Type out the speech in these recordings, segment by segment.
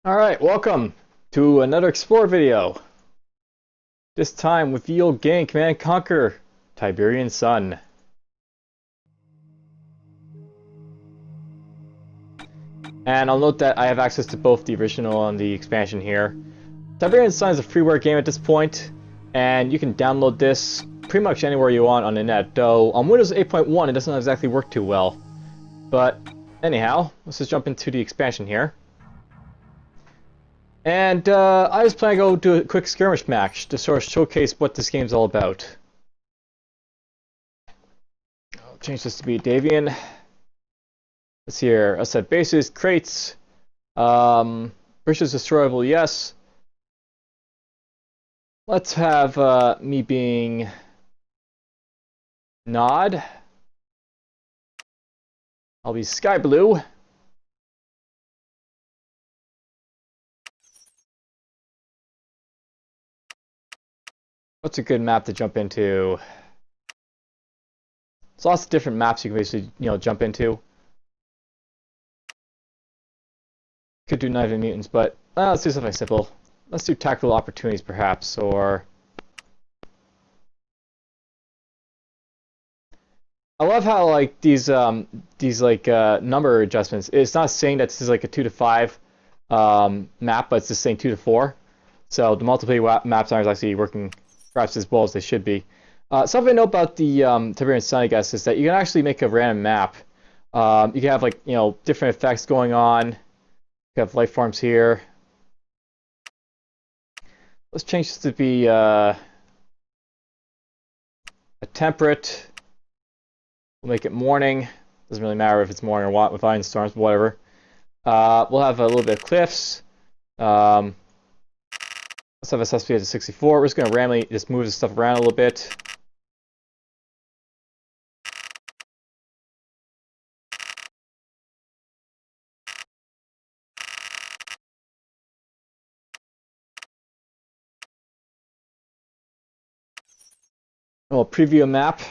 Alright, welcome to another Explore video. This time with the old game Command & Conquer Tiberian Sun. And I'll note that I have access to both the original and the expansion here. Tiberian Sun is a freeware game at this point, and you can download this pretty much anywhere you want on the net, though on Windows 8.1 it doesn't exactly work too well. But anyhow, let's just jump into the expansion here. And I was planning to go do a quick skirmish match to sort of showcase what this game's all about. I'll change this to be Davian. Let's see here. I said bases, crates, bridges destroyable, yes. Let's have me being Nod. I'll be Sky Blue. What's a good map to jump into? There's lots of different maps you can basically, jump into. Could do Knife and Mutants, but let's do something simple. Let's do Tactical Opportunities, perhaps, or... I love how, like, these number adjustments, it's not saying that this is like a 2 to 5 map, but it's just saying 2 to 4. So the multiplayer maps aren't actually working perhaps as well as they should be. Something to note about the Tiberian Sun, I guess, is that you can actually make a random map. You can have, like, different effects going on. You have life forms here. Let's change this to be a temperate. We'll make it morning. Doesn't really matter if it's morning or what with iron storms, but whatever. We'll have a little bit of cliffs. Let's have a SSP to 64. We're just going to randomly just move this stuff around a little bit. We'll preview a map.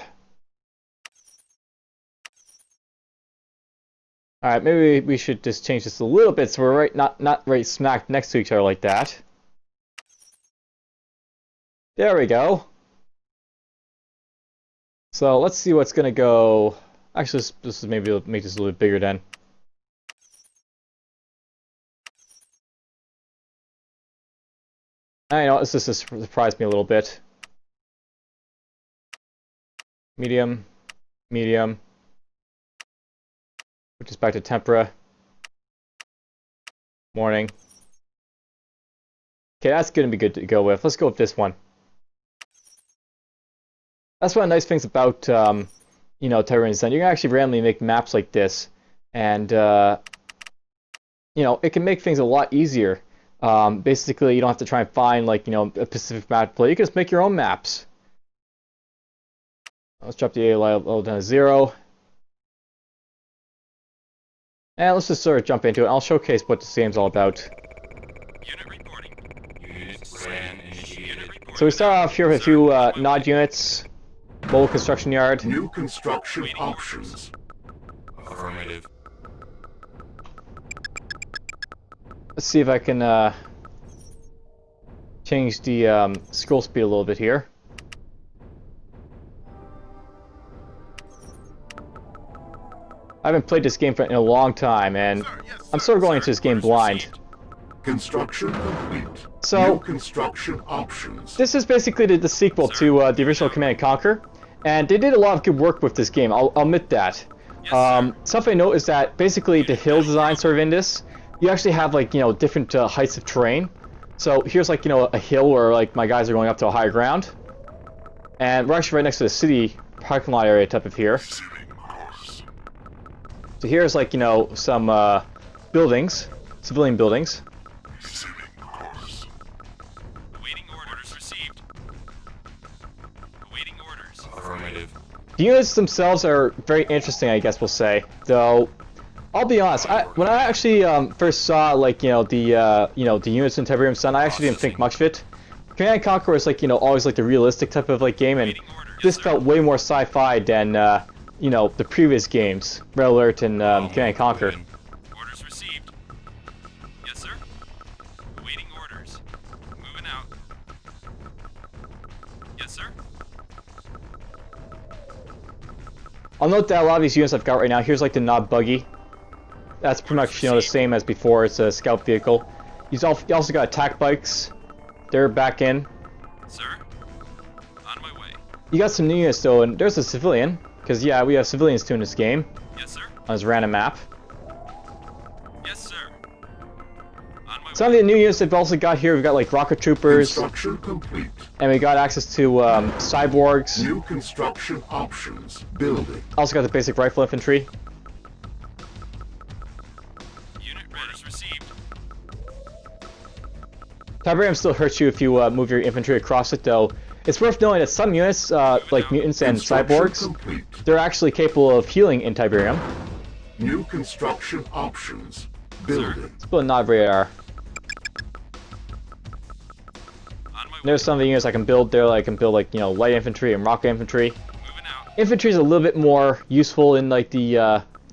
Alright, maybe we should just change this a little bit so we're not right smack next to each other like that. There we go. So let's see what's gonna go. Actually, this is maybe make this a little bit bigger then. I know this just surprised me a little bit. Medium, medium. Which is back to tempera. Morning. Okay, that's gonna be good to go with. Let's go with this one. That's one of the nice things about, Tiberian Sun. You can actually randomly make maps like this, and, it can make things a lot easier. Basically, you don't have to try and find, like, a specific map to play. You can just make your own maps. Let's drop the A level down to 0. And let's just sort of jump into it. I'll showcase what this game's all about. Unit reporting. Unit plan initiated. So we start off here with a few nod units. Mobile construction yard. New construction options. Affirmative. Let's see if I can change the scroll speed a little bit here. I haven't played this game in a long time, and I'm sort of going into this game blind. Construction complete. So, New construction options. this is basically the sequel to the original Command & Conquer, and they did a lot of good work with this game, I'll admit that. Something to note is that basically the hill design sort of in this, you actually have, like, different heights of terrain. So here's, like, a hill where, like, my guys are going up to a higher ground. And we're actually right next to the city parking lot area type of here. So here's, like, some buildings, civilian buildings. Awaiting orders received. Awaiting orders. Affirmative. The units themselves are very interesting, I guess we'll say. Though, I'll be honest, when I actually first saw, like, the units in Tiberian Sun, I actually didn't think much of it. Command & Conquer was, like, always, like, the realistic type of, like, game, and this felt way more sci-fi than, the previous games, Red Alert and Command & Conquer. Orders received. Yes, sir. Waiting orders. Moving out. Yes, sir. I'll note that a lot of these units I've got right now, here's like the Nod buggy. That's pretty much, you know, the same as before. It's a scout vehicle. You also got attack bikes. They're back in. Sir. On my way. You got some new units though, and there's a civilian. Because yeah, we have civilians too in this game. Yes, sir. On this random map. Yes, sir. On my Some of way. the new units they've also got here, we've got like rocket troopers. Construction complete. And we got access to cyborgs. New construction options. Building. Also got the basic rifle infantry. Unit orders received. Tiberium still hurts you if you move your infantry across it though. It's worth knowing that some units, like mutants and Construction cyborgs, complete. they're actually capable of healing in Tiberium. New construction options. Building. Let's build a Nod radar. On my way. There's some of the units I can build there. I can build like, you know, light infantry and rocket infantry. Moving out. Infantry is a little bit more useful in like the,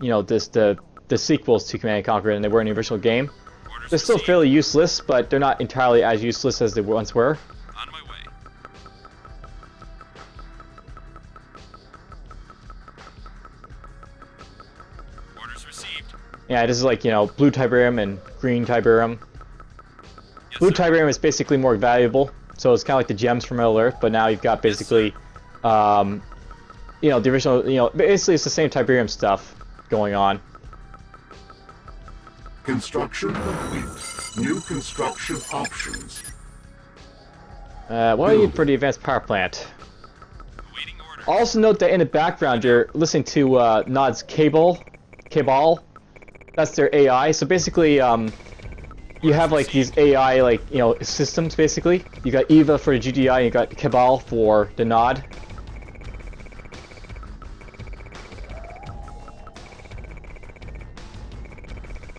you know, the sequels to Command & Conquer than they were in the original game. Orders They're still received. fairly useless, but they're not entirely as useless as they once were. On my way. Orders received. Yeah, this is like, you know, blue Tiberium and green Tiberium. Yes, Blue sir. Tiberium is basically more valuable, so it's kind of like the gems from Middle Earth, but now you've got basically, you know, the original, you know, basically it's the same Tiberium stuff going on. Construction complete. New construction options. What do you need for the advanced power plant? Awaiting order. Also note that in the background you're listening to Nod's Cabal. That's their AI. So basically, you have like these AI like, you know, systems basically. You got Eva for the GDI, and you got Cabal for the Nod.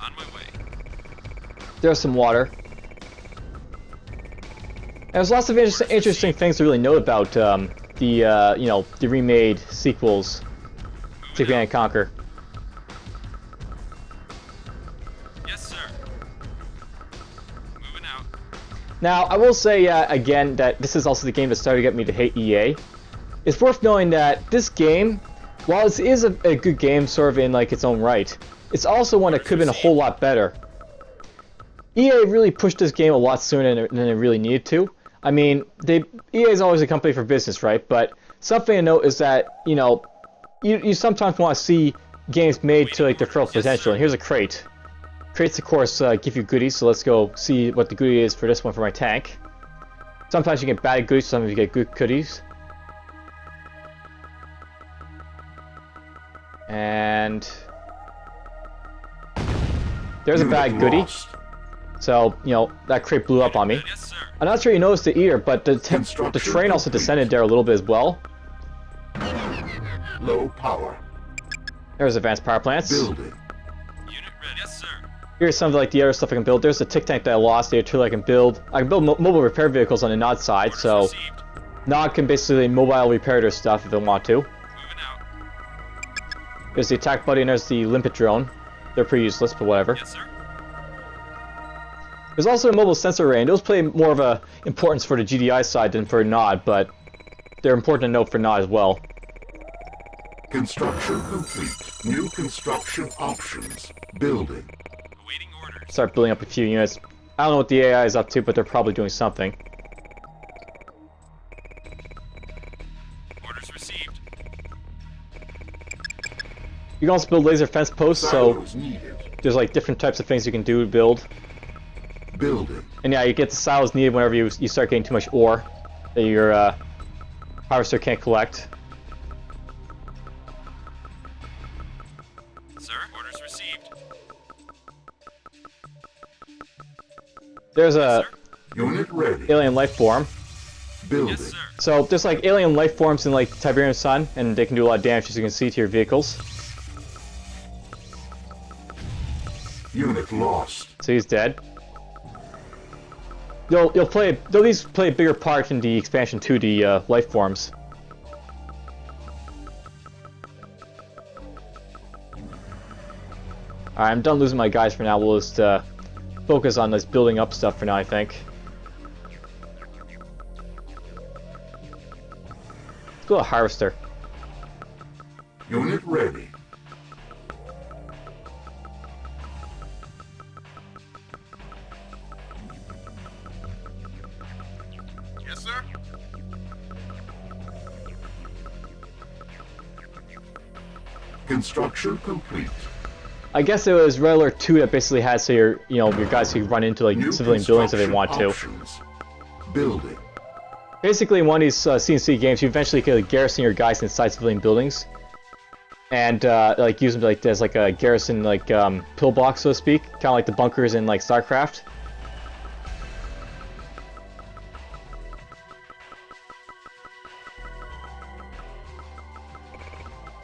On my way. There's some water. And there's lots of interesting things to really note about the you know, the remade sequels to Command & Conquer. Yes, sir. Moving out. Now, I will say again that this is also the game that started to get me to hate EA. It's worth knowing that this game, while it is a good game sort of in like its own right, it's also one that could have been a whole lot better. EA really pushed this game a lot sooner than it really needed to. I mean, EA is always a company for business, right? But something to note is that, you know, you sometimes want to see games made to like their full potential. And here's a crate. Crates, of course, give you goodies, so let's go see what the goodie is for this one for my tank. Sometimes you get bad goodies, sometimes you get good goodies. And there's a bad goodie. Lost. So, you know, that crate blew up on me. Yes, sir. I'm not sure you noticed it either, but the Construction train also complete. descended there a little bit as well. Low power. There's advanced power plants. Building. Unit ready. Yes, sir. Here's some of like the other stuff I can build. There's the tick tank that I lost there too. I can build mobile repair vehicles on the Nod side, Orders so received. Nod can basically mobile repair their stuff if they want to. Moving out. There's the attack buddy and there's the limpet drone. They're pretty useless, but whatever. Yes, sir. There's also a mobile sensor array, and those play more of a importance for the GDI side than for Nod, but they're important to note for Nod as well. Construction complete. New construction options. Building. Awaiting orders. Start building up a few units. I don't know what the AI is up to, but they're probably doing something. Orders received. You can also build laser fence posts, so Silos needed. there's like different types of things you can do to build. Building. And yeah, you get the silos needed whenever you start getting too much ore that your harvester can't collect. Sir. Orders received. There's a Sir. Unit ready. alien life form. Building. Yes, sir. So there's like alien life forms in like Tiberian Sun, and they can do a lot of damage as you can see to your vehicles. Unit lost. So he's dead. They'll at least play a bigger part in the expansion to the life forms. Alright, I'm done losing my guys for now. We'll focus on this building up stuff for now, I think. Let's go to Harvester. Unit ready. Yes, sir. Construction complete. I guess it was Red Alert 2 that basically had so your guys could run into like New civilian buildings if they construction want to. options. Building. Basically, in one of these CNC games, you eventually could garrison your guys inside civilian buildings, and like use them like as like a garrison like pillbox, so to speak, kind of like the bunkers in like StarCraft.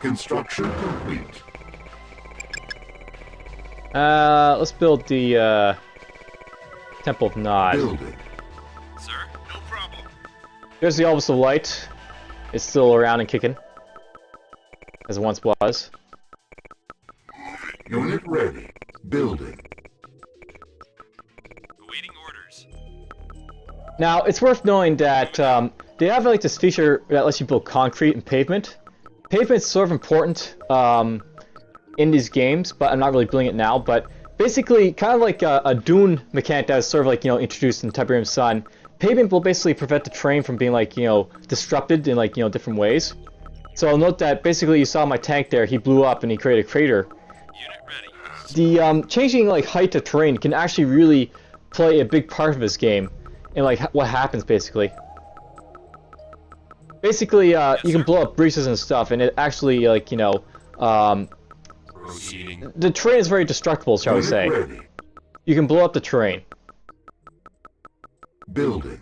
Construction complete. Let's build the Temple of Nod. Building. Sir, no problem. There's the Elvis of Light. It's still around and kicking, as it once was. Unit ready. Building. Awaiting orders. Now, it's worth knowing that they have like this feature that lets you build concrete and pavement. Pavement's sort of important in these games, but I'm not really building it now. But basically, kind of like a dune mechanic that is sort of like introduced in Tiberian Sun. Pavement will basically prevent the terrain from being like disrupted in like different ways. So I'll note that basically you saw my tank there. He blew up and he created a crater. Unit ready. The changing like height of terrain can actually really play a big part of this game, and like what happens basically. Basically, you can blow up breaches and stuff, and it actually like Proceeding. the terrain is very destructible, shall we Unit say. ready. You can blow up the terrain. Building.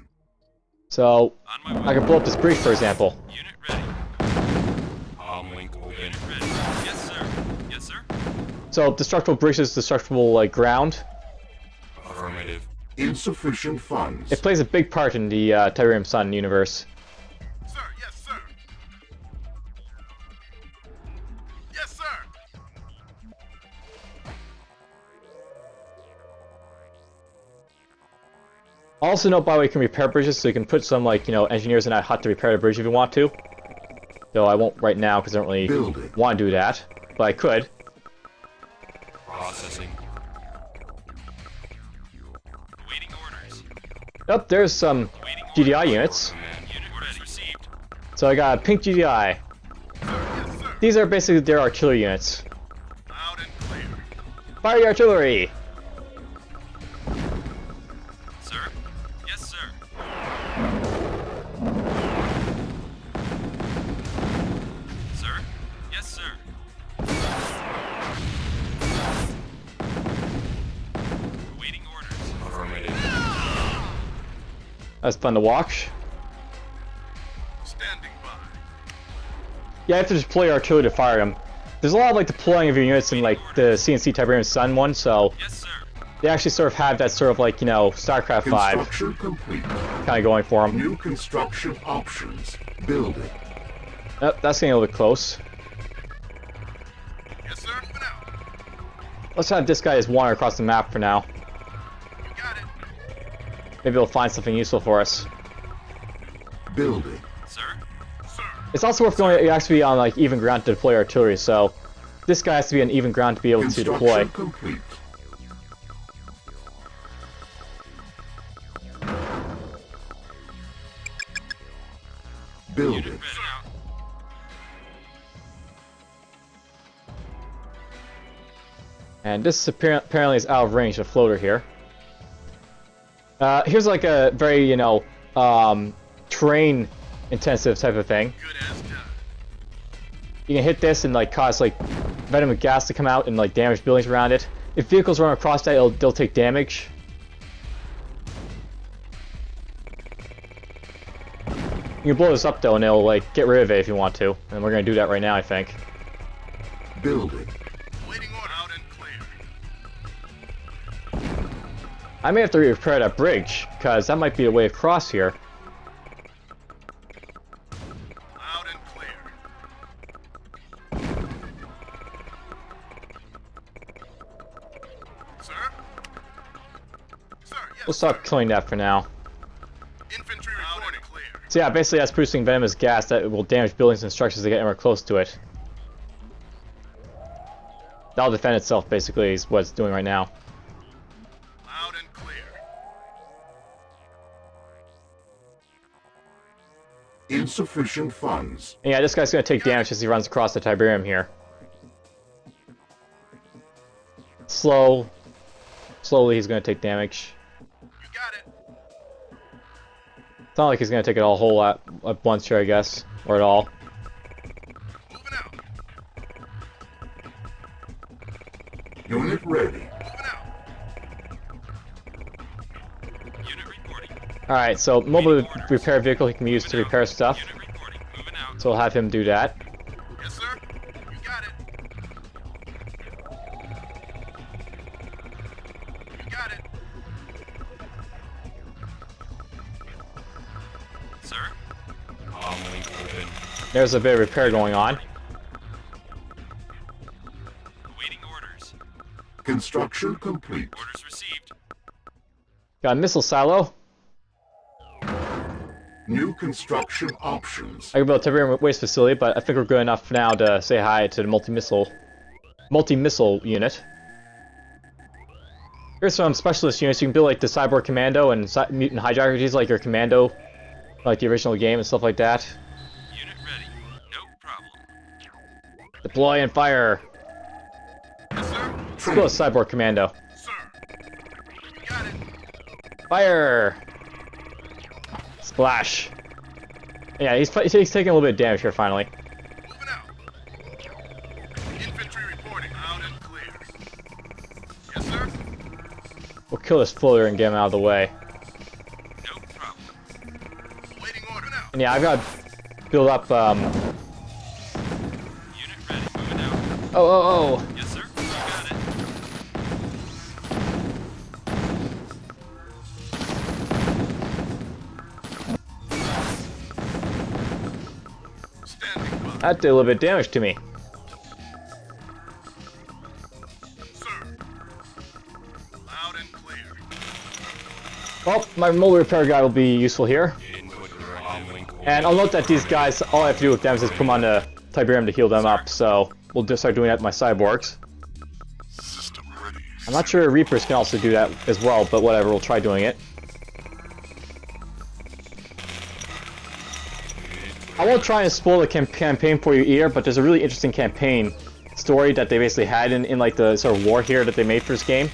So On my way. I can blow up this breach, for example. Unit ready. Link open. Unit ready. Yes, sir. Yes, sir. So destructible breaches, destructible like ground. Affirmative. Insufficient funds. It plays a big part in the Tiberium Sun universe. Sir, yes, sir. Yes, sir. Also note, by the way, you can repair bridges, so you can put some like engineers in that hut to repair the bridge if you want to. Though I won't right now because I don't really Building. want to do that, but I could. Processing. Awaiting orders. Yep, there's some Awaiting GDI orders. units. Command. Unit orders received. So I got a pink GDI. Yes, sir. These are basically their artillery units. Loud and clear. Fire the artillery! Sir? Yes, sir. Sir? Yes, sir. Awaiting orders. Affirmative. That's fun to watch. Standing by. Yeah, you have to deploy artillery to fire them. There's a lot of like deploying of your units in like the CNC Tiberian Sun one, so Yes, sir. they actually sort of have that sort of like StarCraft vibe Construction complete. kind of going for them. New construction options. Building. Yep, that's getting a little bit close. Yes, sir. Moving out. Let's have this guy just wander across the map for now. You got it. Maybe he'll find something useful for us. Building. Sir? Sir. It's also worth going actually on like even ground to deploy artillery, so this guy has to be on even ground to be able to deploy. Construction complete. Building. Unit ready out. And this apparently is out of range of floater here. Here's like a very, terrain intensive type of thing. Good as done. You can hit this and like cause like venom gas to come out and like damage buildings around it. If vehicles run across that, they'll take damage. You can blow this up though and it'll like get rid of it if you want to. And we're gonna do that right now, I think. Building. Waiting order. Out and clear. I may have to repair that bridge, because that might be a way across here. Loud and clear. Sir? We'll stop killing that for now. Infantry reporting. Clear. So yeah, basically that's producing venomous gas that will damage buildings and structures that get anywhere close to it. That'll defend itself, basically, is what it's doing right now. Loud and clear. Insufficient funds. And yeah, this guy's gonna take damage as he runs across the Tiberium here. Slowly he's gonna take damage. You got it. It's not like he's gonna take it all whole at once here, I guess, or at all. Moving out. Unit ready. Moving out. Unit reporting. Alright, so mobile repair vehicle he can use to repair stuff. Unit reporting. Moving out. So we'll have him do that. Yes, sir. You got it. You got it. Sir? Comlink open. There's a bit of repair going on. Awaiting orders. Construction complete. Orders received. Got a missile silo. New construction options. I can build a Tiberian waste facility, but I think we're good enough now to say hi to the multi-missile unit. Here's some specialist units. You can build like the Cyborg Commando and Mutant Hijackers, like your Commando, like the original game and stuff like that. Unit ready. No problem. Deploy and fire. Yes, sir. Let's build a Cyborg Commando. Sir. You got it. Fire! Splash. Yeah, he's taking a little bit of damage here finally. Moving out. Infantry reporting. Loud and clear. Yes, sir. We'll kill this floater and get him out of the way. No problem. Awaiting order now. And yeah, I've got to build up, Unit ready. Moving out. Oh. Yes, sir. You got it. Standing by. That did a little bit of damage to me. Sir. Loud and clear. Well, my mobile repair guy will be useful here. Input comlink open. And I'll note that these guys, all I have to do with them is just put them on the Tiberium to heal them up, so we'll just start doing that with my cyborgs. System ready. I'm not sure Reapers can also do that as well, but whatever, we'll try doing it. I won't try and spoil the campaign for you here, but there's a really interesting campaign story that they basically had in like the sort of war here that they made for this game.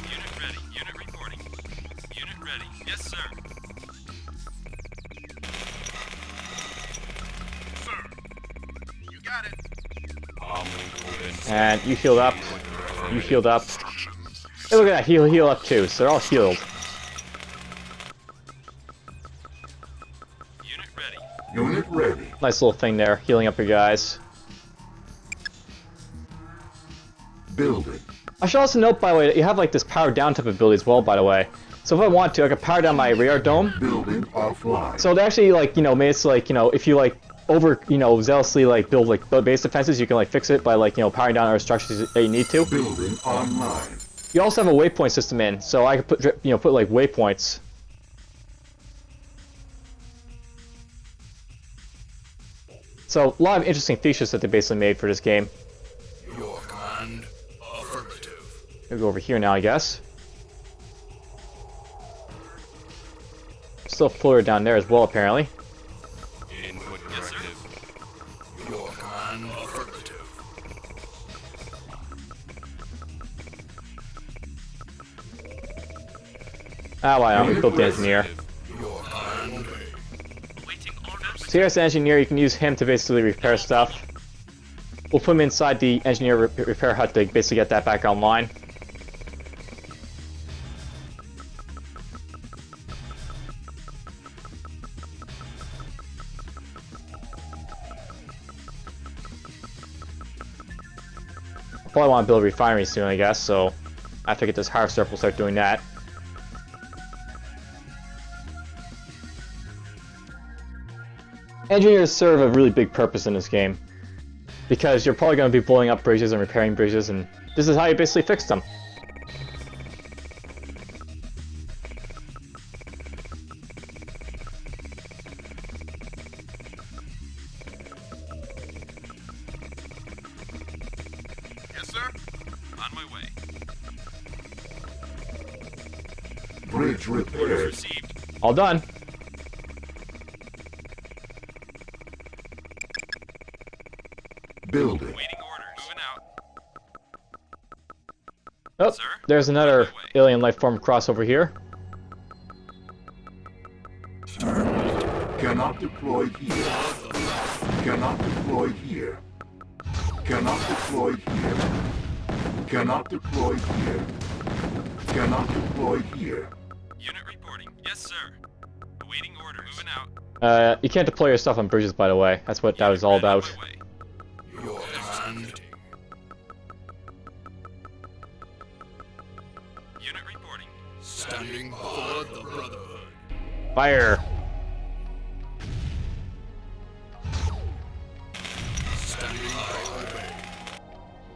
Unit ready. Unit reporting. Unit ready. Yes, sir. Sir. You got it. Comlink open. And you healed up. You healed up. Hey, look at that, heal up too, so they're all healed. Unit ready. Unit ready. Nice little thing there, healing up your guys. Building. I should also note, by the way, that you have like this power down type ability as well, by the way. So if I want to, I can power down my radar dome. Building offline. So they actually like, made it so like, if you like zealously like build like base defenses, you can like fix it by like, powering down other structures that you need to. Building online. You also have a waypoint system in, so I could put put like waypoints. So a lot of interesting features that they basically made for this game. Your command. Affirmative. We'll go over here now, I guess. Still floater down there as well, apparently. Input directive. Your command. Affirmative. Ah, well, I'm built the engineer. Your command. Waiting orders. So here's the engineer. You can use him to basically repair stuff. We'll put him inside the engineer repair hut to basically get that back online. Probably want to build a refinery soon, I guess, so after I get this harvester up, we'll start doing that. Engineers serve a really big purpose in this game, because you're probably going to be blowing up bridges and repairing bridges, and this is how you basically fix them. Yes, sir. On my way. Bridge Orders repaired. received. All done. Building. Waiting orders. Moving out. Oh, Sir? there's another alien life form crossover here. Cannot deploy here. Cannot deploy here. Cannot deploy here. Cannot deploy here. Cannot deploy here. Unit reporting. Yes, sir. Awaiting orders. Moving out. You can't deploy your stuff on bridges, by the way. That's what that was all Ready on about. my way. Your hand. Unit reporting. Standing for the Brotherhood. Fire. Standing by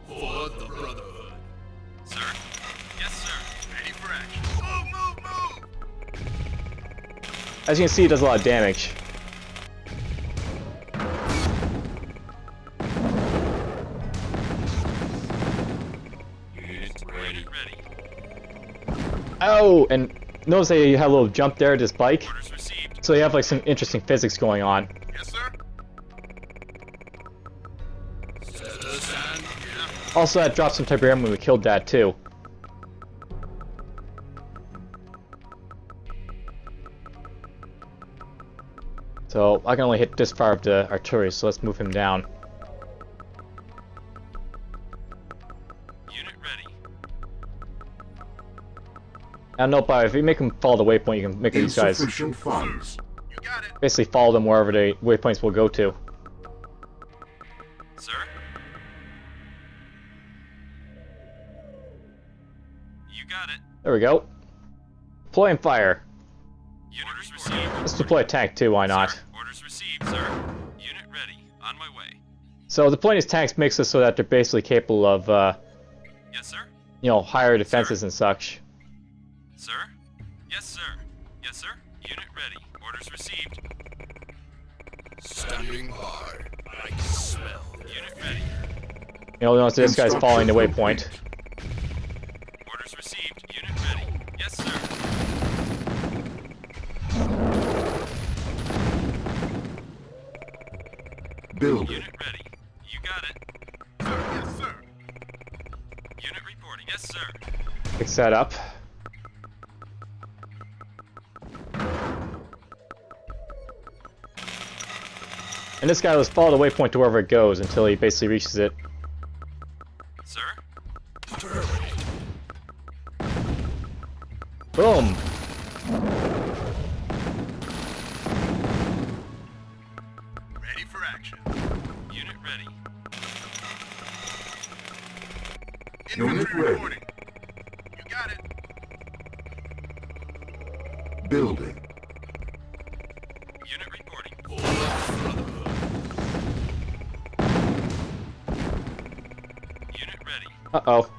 for the Brotherhood. Sir? Yes, sir. Ready for action. Move, move, move! As you can see, it does a lot of damage. Unit ready. Oh, and notice that you have a little jump there to this bike. Orders received. So you have like some interesting physics going on. Yes, sir. Also, that dropped some Tiberian when we killed that too. So I can only hit this far of the artillery, so let's move him down. Unit ready. I don't know, but if you make him follow the waypoint, you can make these guys Insufficient funds. You got it. basically follow them wherever the waypoints will go to. Sir? You got it. There we go. Deploy and fire. Orders received. Let's deploy a tank too, why not? Sir. Orders received, sir. Unit ready. On my way. So deploying these tanks makes it so that they're basically capable of, Yes, sir. you know, higher defenses and such. Sir? Yes, sir. Yes, sir. Unit ready. Orders received. Standing by. I can smell. Unit ready. You know, notice this guy's following the Instruction waypoint. complete. Orders received. Unit ready. Yes, sir. Building. Unit ready. You got it. Sir, yes, sir. Unit reporting. Yes, sir. Fix that up. And this guy will follow the waypoint to wherever it goes until he basically reaches it. Sir? Boom! Ready for action. Unit ready. Unit ready. You got it. Building. Unit reporting. Unit ready. Uh-oh.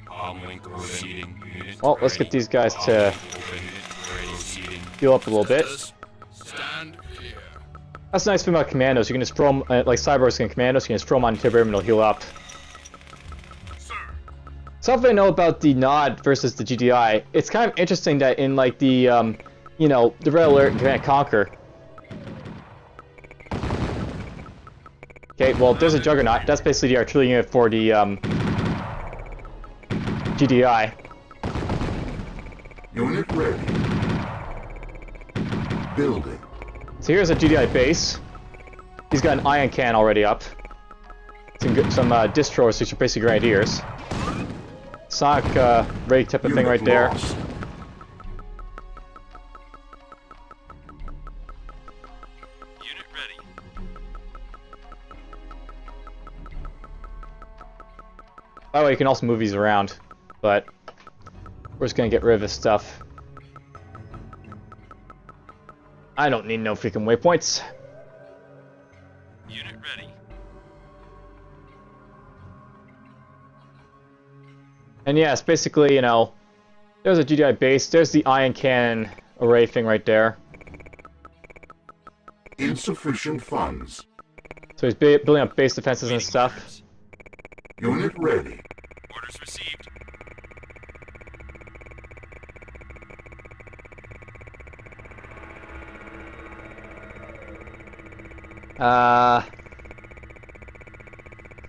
Comlink proceeding. Unit Well, let's get these guys to heal up a little bit. Stand clear. That's the nice thing about commandos. You can just throw them, like cyborgs and commandos, you can just throw them on Tiberian and they'll heal up. Sir. Something I know about the NOD versus the GDI, it's kind of interesting that in like the, you know, the Red Alert and Command and Conquer. Okay, well, there's a Juggernaut. That's basically the artillery unit for the GDI. Unit ready. Building. So here's a GDI base. He's got an ion cannon already up. Some distros, which are basically grenadiers. Sonic ray type of thing right there. Lost. Unit ready. By the way, you can also move these around, but we're just gonna get rid of this stuff. I don't need no freaking waypoints. Unit ready. And yeah, it's basically, you know, there's a GDI base, there's the ion cannon array thing right there. Insufficient funds. So he's building up base defenses and stuff. Unit ready. Orders received.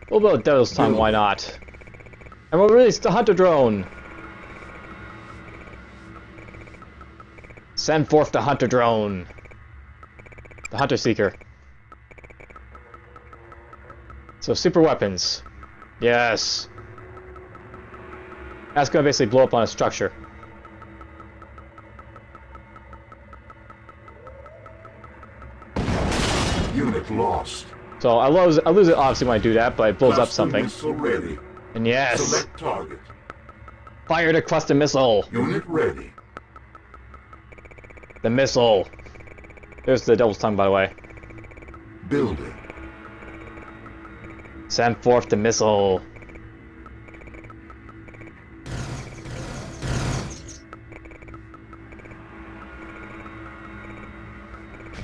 What about Devil's Tongue? Why not? And we'll release the hunter drone. Send forth the hunter drone. The hunter seeker. So super weapons. Yes. That's gonna basically blow up on a structure. Unit lost. So I lose it obviously when I do that, but it blows up Cluster something. missile ready. And yes, Select target. fire the cluster missile. Unit ready. The missile. There's the Devil's Tongue, by the way. Building. Send forth the missile.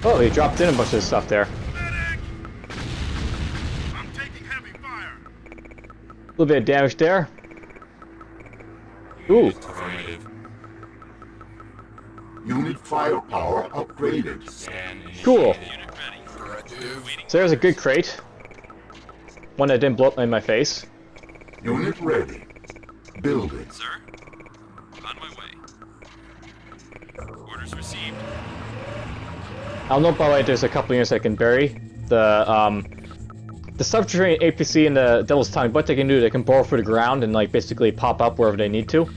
Oh, he dropped in a bunch of stuff there. Medic! I'm taking heavy fire. A little bit of damage there. Ooh. Affirmative. Unit firepower upgraded. Cool. Unit ready. Waiting. So there's a good crate. One that didn't blow up in my face. Unit ready. Building. Sir? On my way. Orders received. I'll note, by the way, there's a couple units I can bury. The subterranean APC and the Devil's Tongue, what they can do, they can burrow through the ground and like basically pop up wherever they need to.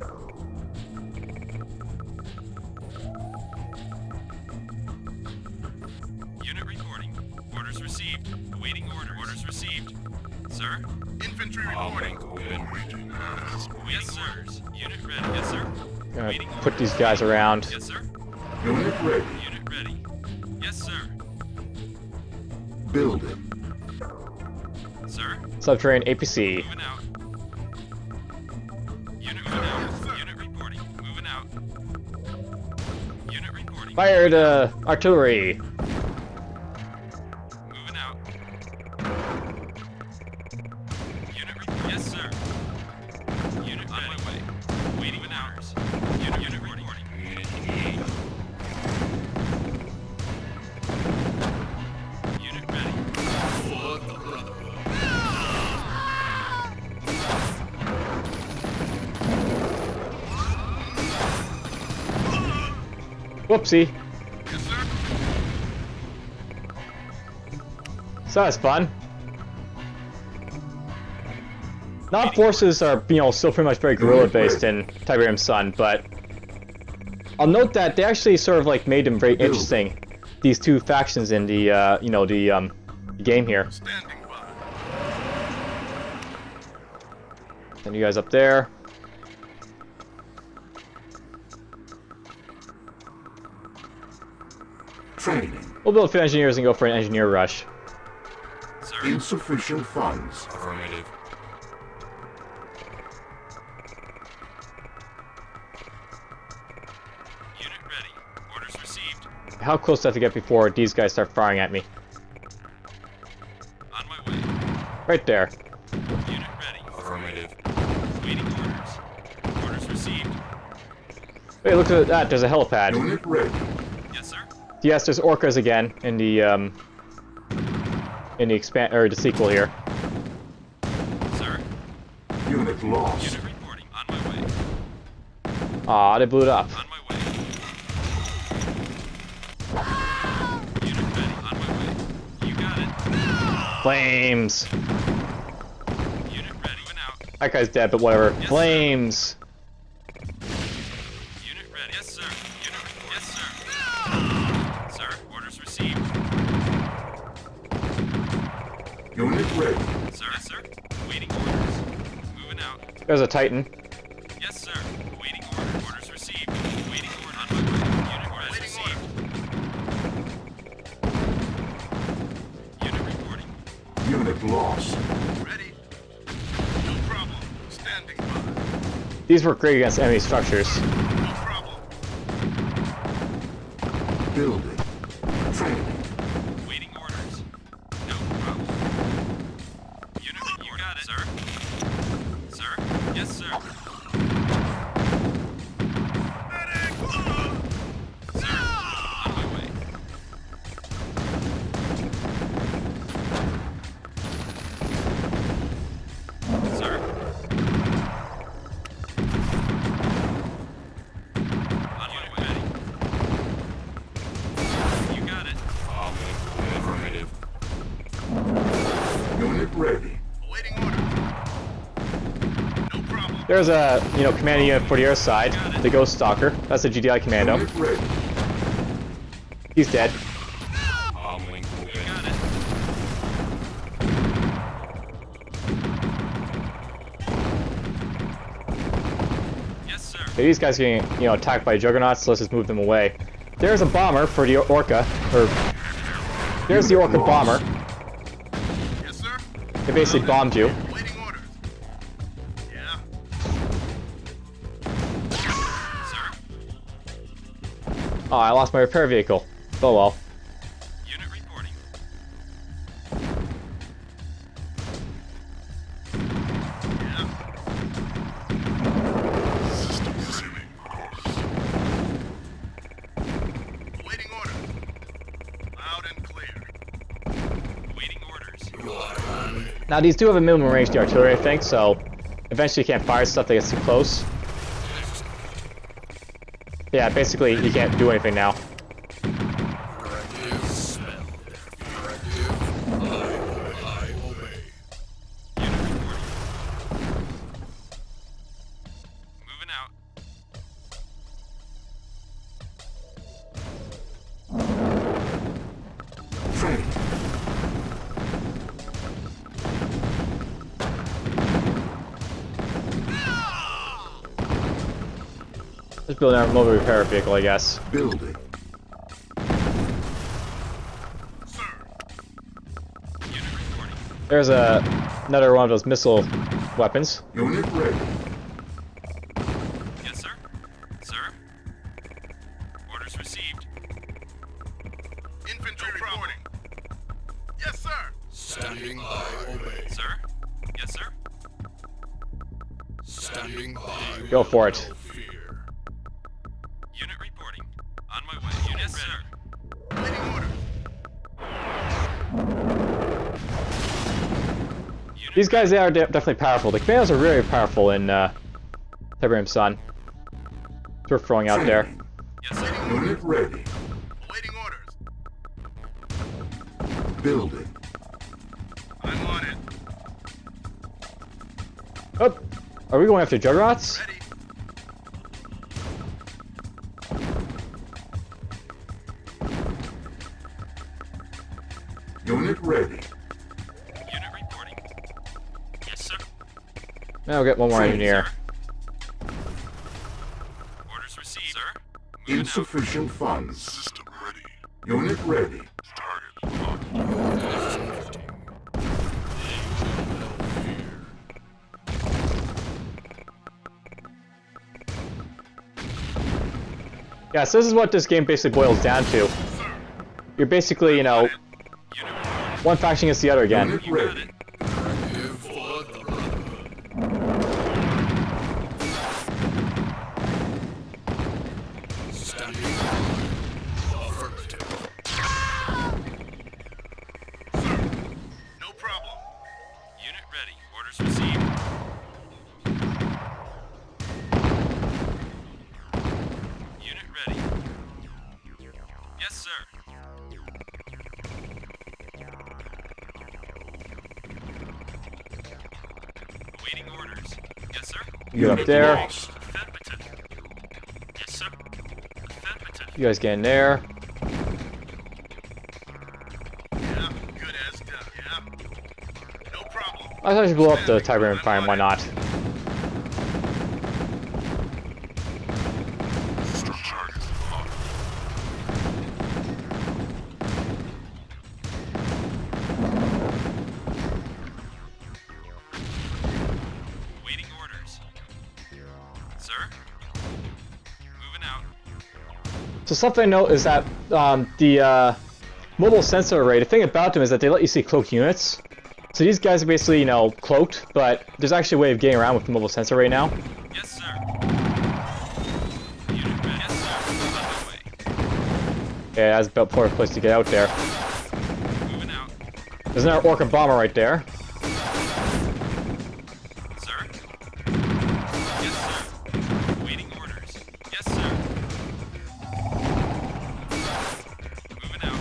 Unit reporting. Orders received. Awaiting orders. Orders received. Sir? Infantry reporting. Yes, sir. Unit ready. Yes, sir. Gonna put these guys around. Yes, sir. Unit ready. Unit ready. Yes, sir. Building. Sir? Subterranean APC. Moving out. Unit moving out. Unit reporting. Moving out. Unit reporting. Fire the artillery. Moving out. Yes, sir. Unit on my way. Waiting with hours. Unit reporting. Unit engaged. Unit ready. Whoopsie. Yes, sir. So that's fun. Not forces are, you know, still pretty much very guerrilla based in Tiberian Sun, but I'll note that they actually sort of like made them very interesting. These two factions in the you know, the game here. Standing by. Send you guys up there. Training. We'll build a few engineers and go for an engineer rush. Sir? Insufficient funds. Affirmative. Unit ready. Orders received. How close do I have to get before these guys start firing at me? On my way. Right there. Unit ready. Affirmative. Waiting orders. Orders received. Wait, look at that. There's a helipad. Unit ready. Yes, sir. Yes, there's orcas again in the expand or the sequel here. Sir. Unit lost. Unit reporting. On my way. Aw, they blew it up. On my way. Unit ready. On my way. You got it. Flames. Unit ready. Moving out. That guy's dead, but whatever. Yes, sir. Flames. Unit ready. Yes, sir. Unit ready. Yes, sir. Sir, orders received. Unit ready. Sir, yes, sir. Waiting orders. Moving out. There's a Titan. Yes, sir. Waiting order. Orders received. Waiting order. On my way. Unit orders received. Unit reporting. Unit lost. Ready. No problem. Standing by. These work great against enemy structures. No problem. Building. Training. Waiting orders. No problem. Unit, you got it, sir. There's a, commando unit for the air side, the Ghost Stalker. That's a GDI commando. Unit ready. He's dead. Got it. Yes, sir. Okay, these guys are getting, attacked by juggernauts, so let's just move them away. There's a bomber for the Orca, there's the Orca bomber. Yes, sir. It basically bombed you. Waiting orders. Yeah. Sir. Oh, I lost my repair vehicle. Oh well. Unit reporting. Yeah. System resuming course. Waiting orders. Loud and clear. Waiting orders. Now these do have a minimum range, the artillery, I think, so eventually you can't fire stuff that gets too close. Yeah, basically you can't do anything now. Moving out. Training. Just building our mobile repair vehicle, I guess. Building. Sir. Unit reporting. There's another one of those missile weapons. Unit ready. Yes, sir. Sir. Orders received. Infantry reporting. Yes, sir. Standing by, obey. Sir. Yes, sir. Standing by. Go for it. No fear. Unit reporting. On my way. Unit yes, sir. Waiting orders. Unit These guys, they are definitely powerful. The commandos are really powerful in Tiberian Sun. We're throwing out there. Training. yes, sir. Unit ready. Waiting orders. Building. I'm on it. Oh, are we going after juggernauts? Ready. Unit ready. Unit reporting. Yes, sir. Now we'll get one more engineer. Orders received, sir. Moving out. Insufficient funds. System ready. Unit ready. Target locked. Yeah, so this is what this game basically boils down to. You're basically, Unit reporting. one faction against the other again. Unit You got ready. it. Directive for the Brotherhood. Standing by. Affirmative. Sir. No problem. Unit ready. Orders received. Unit ready. Yes, sir. Awaiting orders. Yes, sir. Get up Unit there. lost. Affirmative. Yes, sir. Affirmative. You guys get in there. Yeah, good as done. Yeah. No problem. I thought I should blow up the Tiberian Prime, why not? System target locked. Awaiting orders. Sir? Moving out. So something I know is that the mobile sensor array, the thing about them is that they let you see cloaked units. So these guys are basically, cloaked, but there's actually a way of getting around with the mobile sensor array now. Yes, sir. Unit ready. Yes, sir. On my way. Yeah, that's about poor place to get out there. Moving out. There's another Orca bomber right there. Sir? Yes, sir. Waiting orders. Yes, sir. Moving out.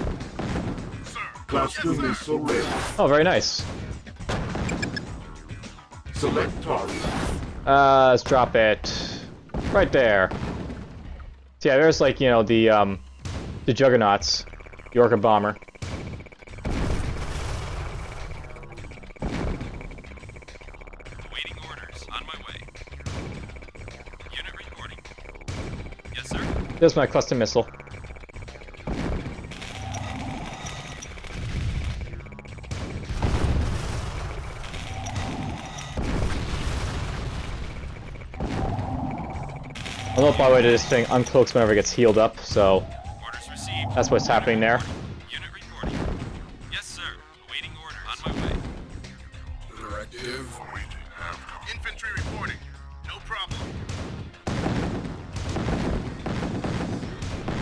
Sir. Cluster missile ready. Oh, very nice. Select target. Let's drop it right there. So yeah, there's like, you know, the juggernauts, the Orca bomber. Awaiting orders. On my way. Unit reporting. Yes, sir. There's my cluster missile. I know, by the way, this thing uncloaks whenever it gets healed up, so Orders received. that's what's happening there. Unit reporting. Yes, sir. Awaiting orders. On my way. Directive. Infantry reporting. No problem.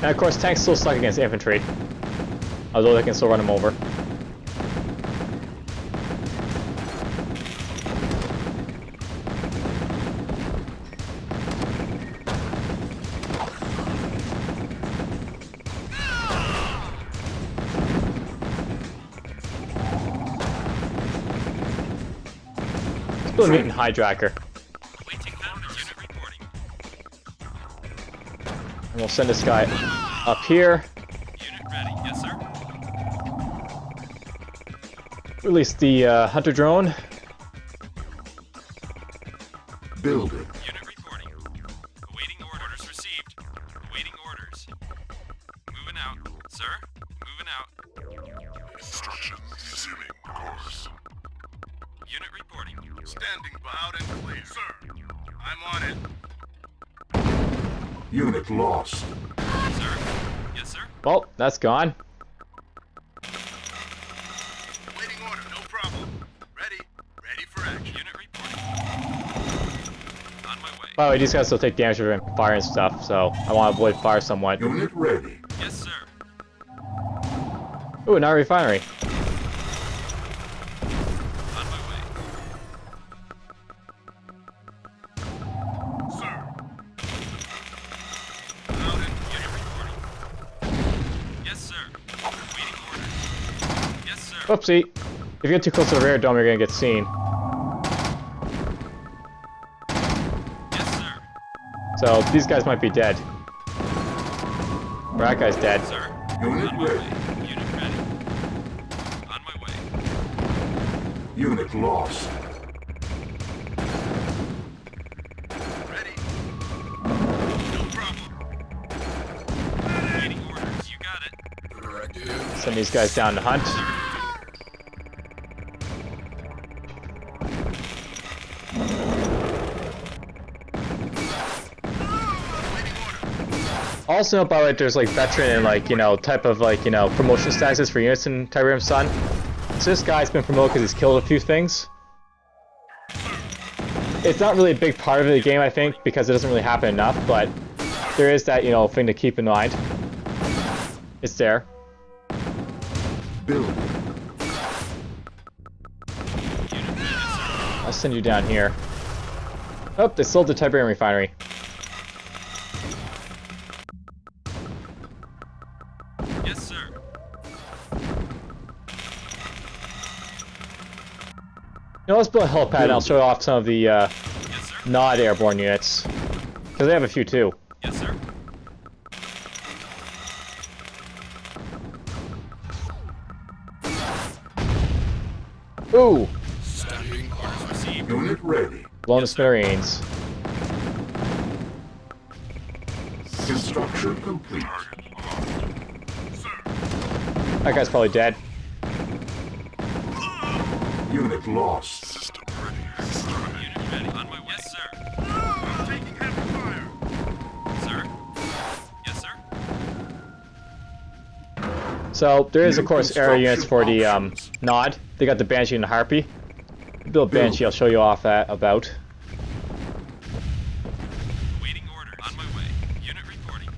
And of course, tanks still suck against infantry, although they can still run them over. Still a mutant hijacker. Awaiting orders. Unit reporting. And we'll send this guy up here. Unit ready. Yes, sir. Release the hunter drone. Building. Unit reporting. Awaiting orders received. Awaiting orders. Moving out. Sir? Moving out. Instructions resuming course. Unit reporting. Standing loud and clear. Sir, I'm on it. Unit lost. Sir? Yes, sir. Well, that's gone. Waiting order. No problem. Ready. Ready for action. Unit reporting. On my way. By the way, these guys still take damage from fire and stuff, so I want to avoid fire somewhat. Unit ready. Yes, sir. Ooh, another refinery. On my way. Sir. Loud and unit reporting. Yes, sir. Waiting orders. Yes, sir. Oopsie. If you get too close to the rear dome, you're gonna get seen. Yes, sir. So these guys might be dead. Or that guy's dead. Sir. Unit On my ready. way. Unit ready. On my way. Unit lost. Ready. No problem. Waiting orders. You got it. Directive. Send these guys down to hunt. Waiting order. Also note, by the way, there's like veteran and like, you know, type of like, you know, promotion statuses for units in Tiberium Sun. So this guy's been promoted because he's killed a few things. It's not really a big part of the game, I think, because it doesn't really happen enough, but there is that, you know, thing to keep in mind. It's there. Building. I'll send you down here. Oh, they sold the Tiberian refinery. Yes, sir. Now let's build a helipad and I'll show off some of the Yes, sir. not airborne units. Because they have a few too. Yes, sir. Ooh! Standing Orders received. Unit ready. Blown to smithereens. Construction complete. Sir. That guy's probably dead. Unit lost. system ready. Unit ready. On my way. Yes, sir. I'm taking heavy fire. Sir. Yes, sir. So there is, of New course, area units for the construction Nod. They got the Banshee and the Harpy. Build Banshee, I'll show you off that about. Waiting order. On my way. Unit reporting.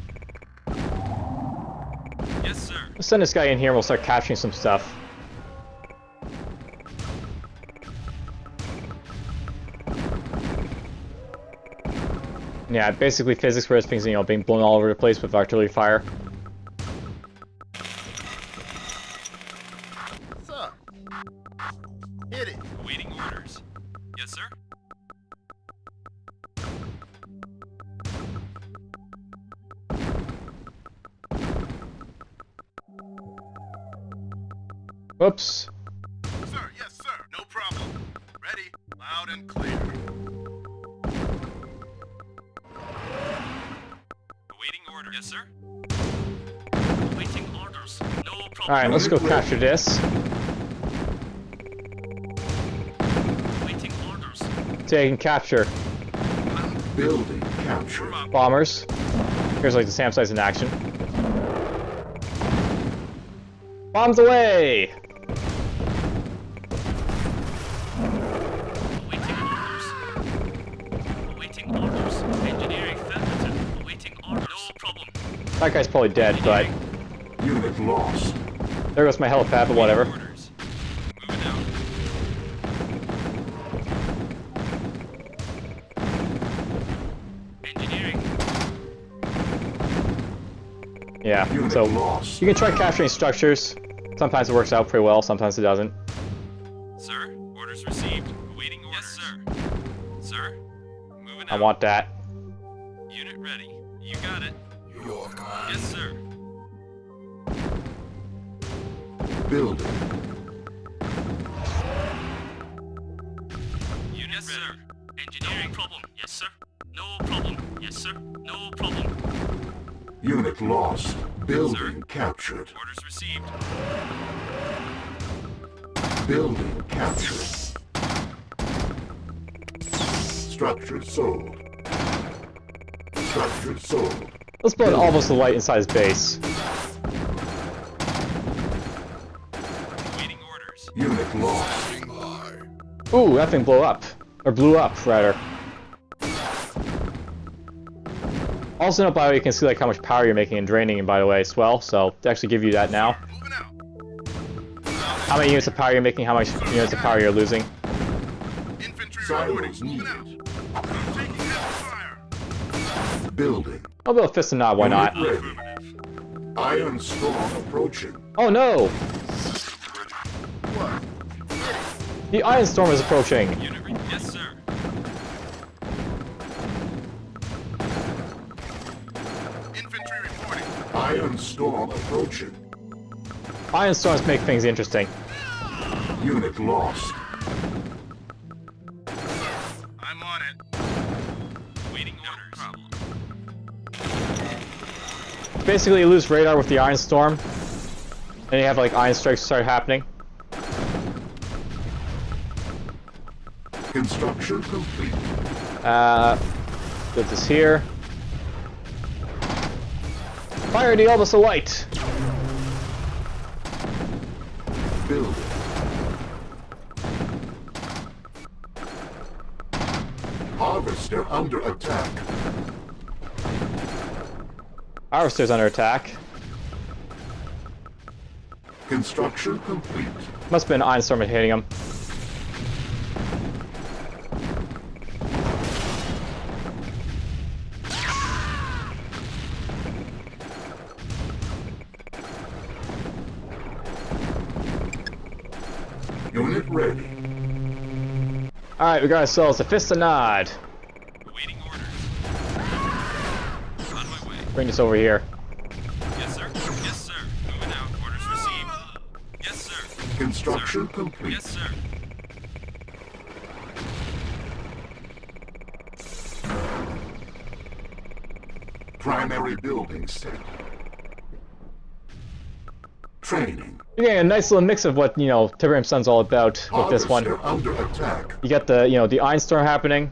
Yes, sir. Let's send this guy in here and we'll start capturing some stuff. Yeah, basically physics where things, you know, being blown all over the place with artillery fire. Sir. Hit it. Awaiting orders. Yes, sir. Whoops. Sir, yes, sir. No problem. Ready, loud and clear. Awaiting order. Yes, sir. Awaiting orders. No problem. Alright, let's go capture this. Awaiting orders. Take and capture Building captured. bombers. Here's like the SAM sites in action. Bombs away! Awaiting orders. Awaiting orders. Engineering affirmative. Awaiting orders. No problem. That guy's probably dead, but Unit lost. there goes my helipad, but whatever. Orders. Moving out. Engineering. Yeah, Unit so lost. you can try capturing structures. Sometimes it works out pretty well, sometimes it doesn't. Sir, orders received. Awaiting orders. Yes, sir. Sir, moving out. I want that. Unit ready. You got it. Your command. Yes, sir. Building. Unit yes, sir. Engineering no problem. Yes, sir. No problem. Yes, sir. No problem. Unit lost. Building Sir? captured. Orders received. Building captured. Structure sold. Structure sold. Let's put almost the light inside his base. Waiting orders. Unit lost. Standing by. Ooh, that thing blew up. Or blew up, rather. Also, by the way, you can see like how much power you're making and draining, by the way, as well. So, to actually give you that now. Moving out. How many units of power you're making, how much units of power you're losing. Infantry Silos reporting. Moving out. needed. I'm taking heavy fire. Building. I'll build a fist and nod, why not? Unit ready. Iron storm approaching. Oh no! What? The Iron Storm is approaching. Unit ready. Yes, sir. Infantry reporting. Iron storm approaching. Iron Storms make things interesting. Unit lost. I'm on it. Waiting orders. Basically, you lose radar with the Iron Storm. And you have like Iron Strikes start happening. Construction complete. Put this here. Fire the Elvis Light! Building. Harvester under attack. Harvester's under attack. Construction complete. Must have been Iron Storm hitting him. Unit ready. Alright, we got ourselves a Fist and Nod. Waiting orders. On my way. Bring this over here. Yes, sir. Yes, sir. Moving out. Orders received. Yes, sir. Construction Sir. complete. Yes, sir. Primary building set. Training. You're getting a nice little mix of what, you know, Tiberian Sun's all about with this one. Harvester under attack. You got the, you know, the Iron Storm happening.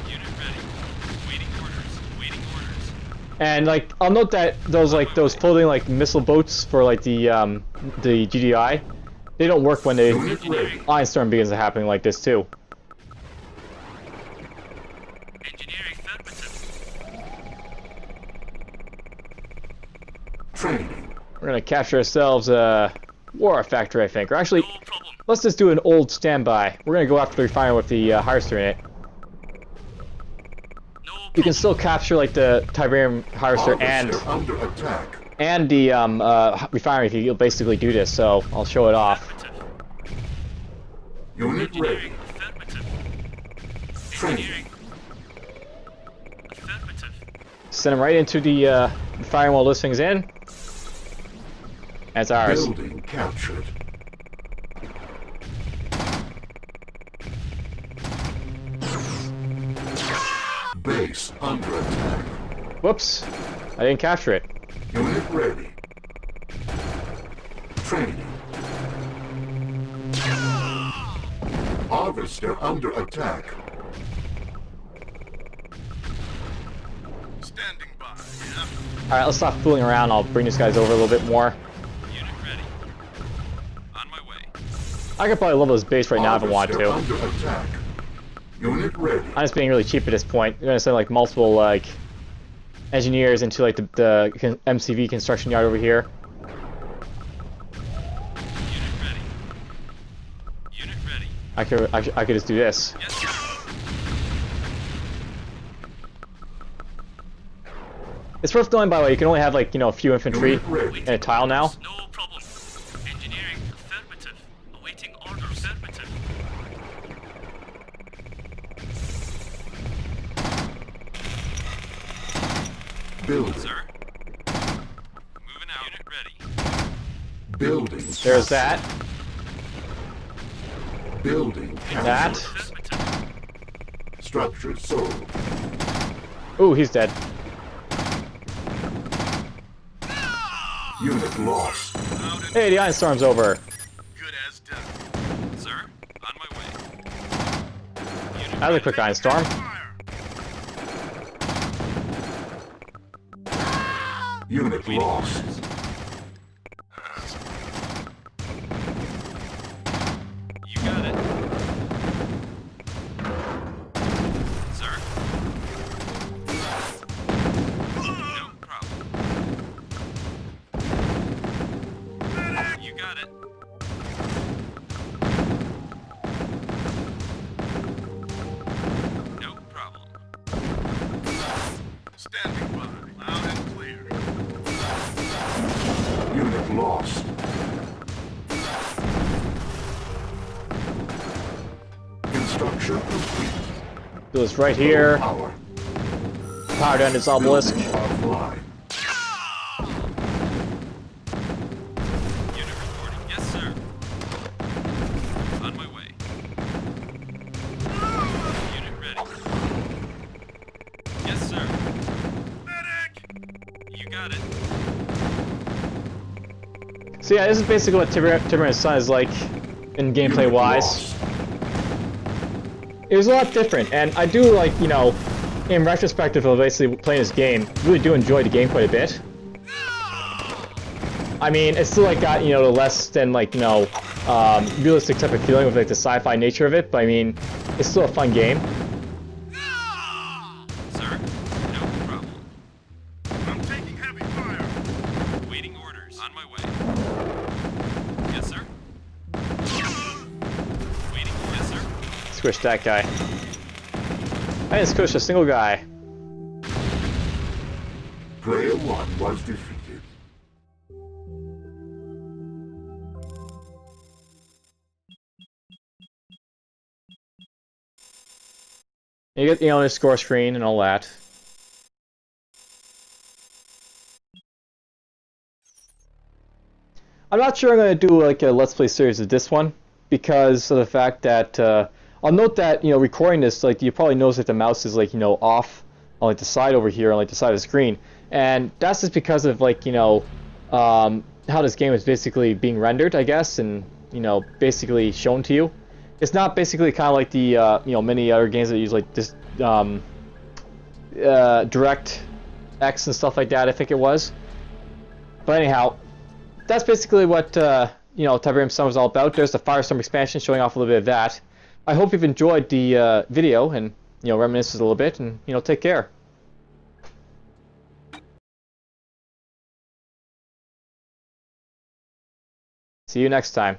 Unit ready. Waiting orders. Waiting orders. And like, I'll note that those floating like missile boats for like the GDI, they don't work when the Unit ready. Iron Storm begins happening like this too. Engineering affirmative. Training. We're gonna capture ourselves a war factory, I think. Or actually, No problem. let's just do an old standby. We're gonna go after the refinery with the harvester in it. No You problem. can still capture like the Tiberian harvester Harvester under attack. and the refinery if you basically do this. So I'll show it off. Affirmative. Unit ready. Engineering affirmative. Training. Engineering affirmative. Send him right into the refinery while this thing's in. And it's ours. Building captured. Base under attack. Whoops. I didn't capture it. Unit ready. Training. Harvester under attack. Standing by. Yeah. Alright, let's stop fooling around. I'll bring these guys over a little bit more. Unit ready. On my way. I could probably level this base right now if I want Harvester to. under attack. Unit ready. I'm just being really cheap at this point. I'm gonna send like multiple like engineers into like the MCV construction yard over here. Unit ready. Unit ready. I could just do this. Yes, sir. It's worth knowing, by the way, you can only have like, you know, a few infantry Unit ready. in a tile now. No problem. Engineering affirmative. Awaiting order affirmative. Building. Sir. Moving out. Unit ready. Building. There's that. Building. That. Affirmative. Structure sold. Ooh, he's dead. Unit lost. Out and Hey, the Iron Storm's over. good as done. Sir, on my way. Unit That was a quick Iron Storm. Unit lost. You got it. Sir. No problem. You got it. No problem. Standing by. Loud and clear. Unit lost. Construction complete. Do this right here. Power. Power down this obelisk. Building offline. Unit reporting. Yes, sir. On my way. Unit ready. Yes, sir. Medic! You got it. So yeah, this is basically what Tiberian's Son is like in gameplay Unit wise. lost. It was a lot different, and I do like, you know, in retrospective of basically playing this game, really do enjoy the game quite a bit. I mean, it's still like got, you know, the less than like, you know, realistic type of feeling with like the sci-fi nature of it, but I mean, it's still a fun game. Sir, no problem. I'm taking heavy fire. Waiting orders. On my way. Yes, sir. Waiting. Yes, sir. Squish that guy. I didn't squish a single guy. Player 1 was defeated. You get, you know, the score screen and all that. I'm not sure I'm going to do like a Let's Play series of this one because of the fact that I'll note that, you know, recording this, like, you probably notice that the mouse is like, you know, off on like the side over here on like the side of the screen, and that's just because of like, you know, how this game is basically being rendered, I guess, and, you know, basically shown to you. It's not basically kind of like the you know, many other games that use like this direct X and stuff like that, I think it was. But anyhow, that's basically what you know, Tiberian Sun was all about. There's the Firestorm expansion showing off a little bit of that. I hope you've enjoyed the video and, you know, reminisced a little bit, and, you know, take care. See you next time.